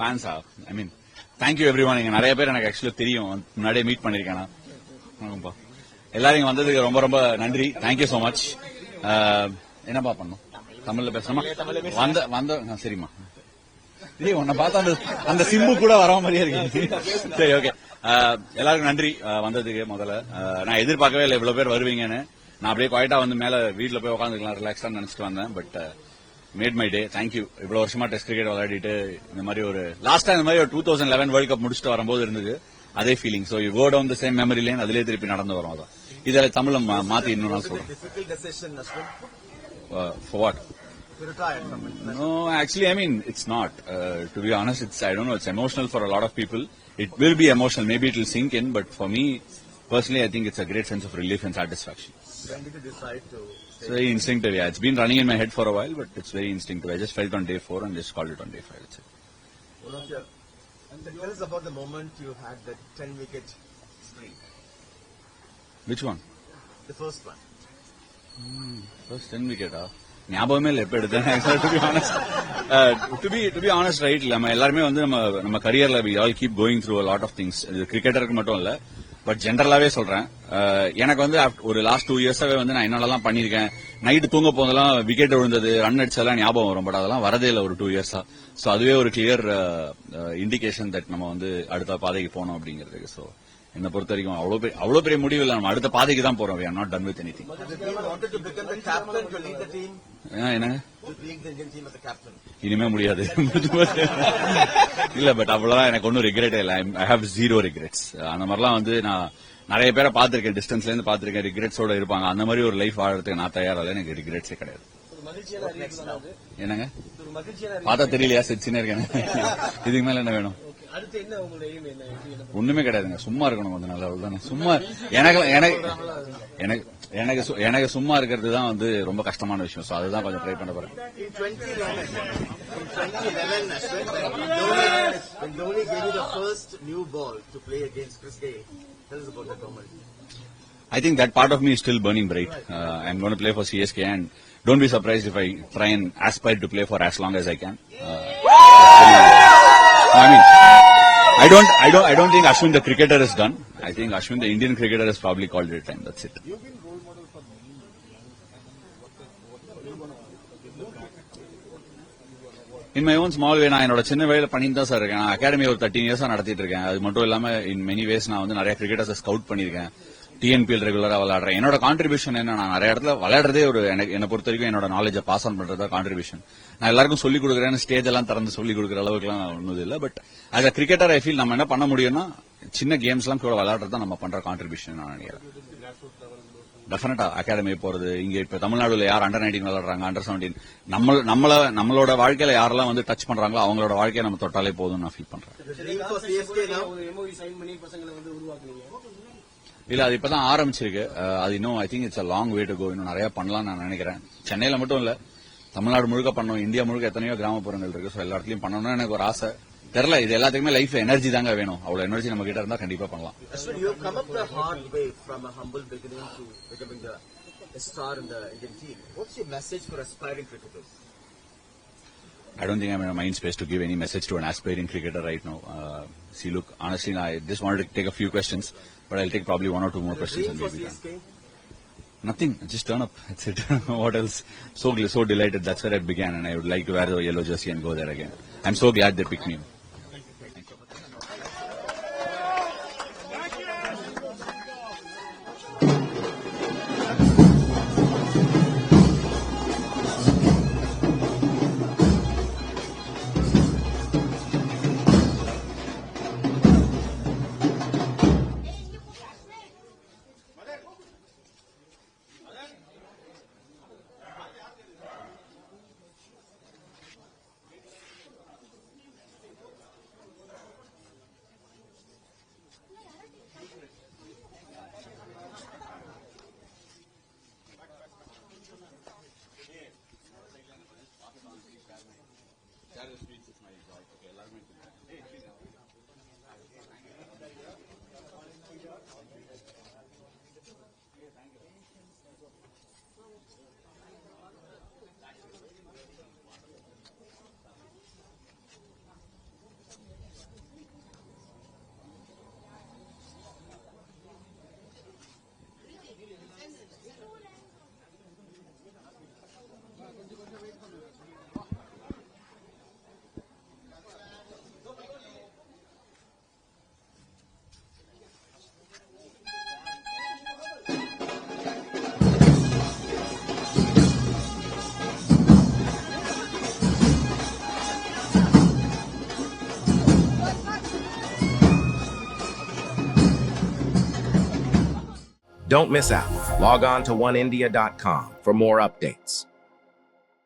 fans are. I mean, thank you everyone. இங்க நிறைய பேர் எனக்கு ஆக்சுவலி தெரியும், முன்னாடியே மீட் பண்ணிருக்கேன். எல்லாரும் வந்ததுக்கு ரொம்ப ரொம்ப நன்றி. Thank you so much. என்னப்பா பண்ணும் தமிழ்ல பேசணுமா? வந்த சரிம்மா. உன்னை பார்த்தா அந்த சிம்பு கூட வர மாதிரியே இருக்கு. சரி, ஓகே. எல்லாருக்கும் நன்றி வந்ததுக்கு. முதல்ல நான் எதிர்பார்க்கவே இல்லை இவ்வளவு பேர் வருவீங்கன்னு. நான் அப்படியே குவாய்ட்டா வந்து மேல வீட்டுல போய் உட்காந்துக்கலாம் ரிலாக்ஸா நினைச்சிட்டு வந்தேன். But made my day. Thank you. இவ்வளவு வருஷமா டெஸ்ட் கிரிக்கெட் விளையாடிட்டு இந்த மாதிரி ஒரு லாஸ்ட் இந்த மாதிரி ஒரு 2011 வேர்ல்ட் கப் முடிச்சுட்டு வரும்போது இருந்தது அதே feeling. So you go down the same memory lane, அதிலே திருப்பி நடந்து வரும். அதான் இதில் தமிழ்ல மாத்தி இன்னும் நான் சொல்றேன். For what? No, actually, I mean, it's not. To be honest, I don't know, it's emotional for a lot of people. It will be emotional. Maybe it will sink in, but for me, personally, I think it's a great sense of relief and satisfaction. When did you decide to? It's very instinctive, yeah. It's been running in my head for a while, but it's very instinctive. I just felt on day 4 and just called it on day 5. That's it. Tell us about the moment you had that 10-wicket streak. Which one? The first one. First 10 wicket, ஞாபகமே இல்லை எப்ப எடுத்தேன். To be honest right, நம்ம எல்லாருமே வந்து நம்ம கரியர்ல we all keep going through a lot of things. இது கிரிக்கெட்டருக்கு மட்டும் இல்ல, பட் ஜென்ரலாவே சொல்றேன். எனக்கு வந்து ஒரு லாஸ்ட் 2 இயர்ஸாவே வந்து நான் என்னெல்லாம் பண்ணிருக்கேன். நைட்டு தூங்க போதெல்லாம் விக்கெட் விழுந்தது, ரன் அடிச்செல்லாம் ஞாபகம் வரும். பட் அதெல்லாம் வரதே இல்லை ஒரு 2 இயர்ஸா. சோ அதுவே ஒரு கிளியர் இண்டிகேஷன் தட் நம்ம வந்து அடுத்த பாதைக்கு போனோம் அப்படிங்கிறதுக்கு. சோ என்ன பொறுத்த வரைக்கும் அவ்வளவு பெரிய முடிவு இல்லை, நம்ம அடுத்த பாதைக்கு தான் போறோம். we are not done with anything. என்னங்க இனிமே முடியாது இல்ல, பட் அவ்வளவுதான். எனக்கு ஒன்னும் ரிக்ரெட் இல்லை. I have 0 regrets. அந்த மாதிரிலாம் வந்து நான் நிறைய பேரை பாத்திருக்கேன், டிஸ்டன்ஸ்ல இருந்து பாத்திருக்கேன், ரிக்ரெட்ஸோட இருப்பாங்க. அந்த மாதிரி ஒரு லைஃப் வாழறதுக்கு நான் தயாரில்லை. எனக்கு ரிக்ரெட்ஸே கிடையாது. என்னங்க பார்த்தா தெரியலையா? சிரிச்சுனே இருக்கேன். இதுக்கு மேல என்ன வேணும்? ஒண்ணுமே கிடையாதுங்க. சும்மா இருக்கணும் கொஞ்சம் நல்லா. தானே சும்மா எனக்கு சும்மா இருக்கிறது தான் வந்து ரொம்ப கஷ்டமான விஷயம். சோ அதுதான் கொஞ்சம் ட்ரை பண்ண போறேன். I think that part of me is still burning bright. I'm going to play for CSK and don't be surprised if I try and aspire to play for as long as I can. I mean, I don't think Ashwin the cricketer is done. I think Ashwin the Indian cricketer has probably called it time. That's it. In my own small way, நான் என்னோட சின்ன வயல பண்ணிட்டு தான் sir இருக்கேன். Academy ஒரு 13 இயர்ஸா நடத்திட்டு இருக்கேன். அது மட்டும் இல்லாம இன் மெனி வேஸ் நான் வந்து நிறைய கிரிக்கெட்டர்ஸ் ஸ்கவுட் பண்ணிருக்கேன். டிஎன்பிஎல் ரெகுலரா விளையாடுறேன். என்னோட கான்ட்ரிபியூஷன் என்ன, நான் நிறைய இடத்துல விளையாடுறதே ஒரு என்னை பொறுத்த வரைக்கும் என்னோட நாலேஜை பாஸ் ஆன் பண்றதா கான்ட்ரிபியூஷன். நான் எல்லாருக்கும் சொல்லிக் கொடுக்குறேன், ஸ்டேஜ் எல்லாம் திறந்து சொல்லிக் கொடுக்குற அளவுக்குலாம் ஒன்றும் இல்லை. But as a cricketer I feel நம்ம என்ன பண்ண முடியும்னா சின்ன கேம்ஸ் எல்லாம் கூட விளையாடுறது தான் நம்ம பண்ற கான்ட்ரிபியூஷன் நான் நினைக்கிறேன். டெஃபினட்டா அகாடமி போறது, இங்க இப்ப தமிழ்நாடுல யார் அண்டர் 19 விளையாடுறாங்க, அண்டர் 17, நம்மளோட வாழ்க்கையில யாரெல்லாம் வந்து டச் பண்றாங்களோ அவங்களோட வாழ்க்கையை நம்ம தொட்டாலே போதும் நான் ஃபீல் பண்றேன். இல்ல அது இப்பதான் ஆரம்பிச்சிருக்கு. அது இன்னும் I think it's a long way to go. இன்னும் நிறைய பண்ணலாம் நான் நினைக்கிறேன். சென்னையில மட்டும் இல்ல, தமிழ்நாடு முழுக்க பண்ணணும், இந்தியா முழுக்க எத்தனையோ கிராமப்புறங்கள் இருக்கு. எல்லா இடத்துலயும் பண்ணணும்னு எனக்கு ஒரு ஆசை. தெரியல, இது எல்லாத்துக்குமே லைஃப் எனர்ஜி தாங்க வேணும். அவ்வளவு எனர்ஜி நம்ம கிட்ட இருந்தா கண்டிப்பா பண்ணலாம். You have come up the hard way from a humble beginning to becoming a star in the Indian team. What's your message for aspiring cricketers? I don't think I'm in a mind space to give any message to an aspiring cricketer right now. See, look, honestly, I just wanted to take a few questions, but I'll take probably one or two more questions and maybe done. Nothing, just turn up. That's it. What else? So delighted. That's where I began, and I would like to wear the yellow jersey and go there again. I'm so glad they picked me. Don't miss out. Log on to oneindia.com for more updates.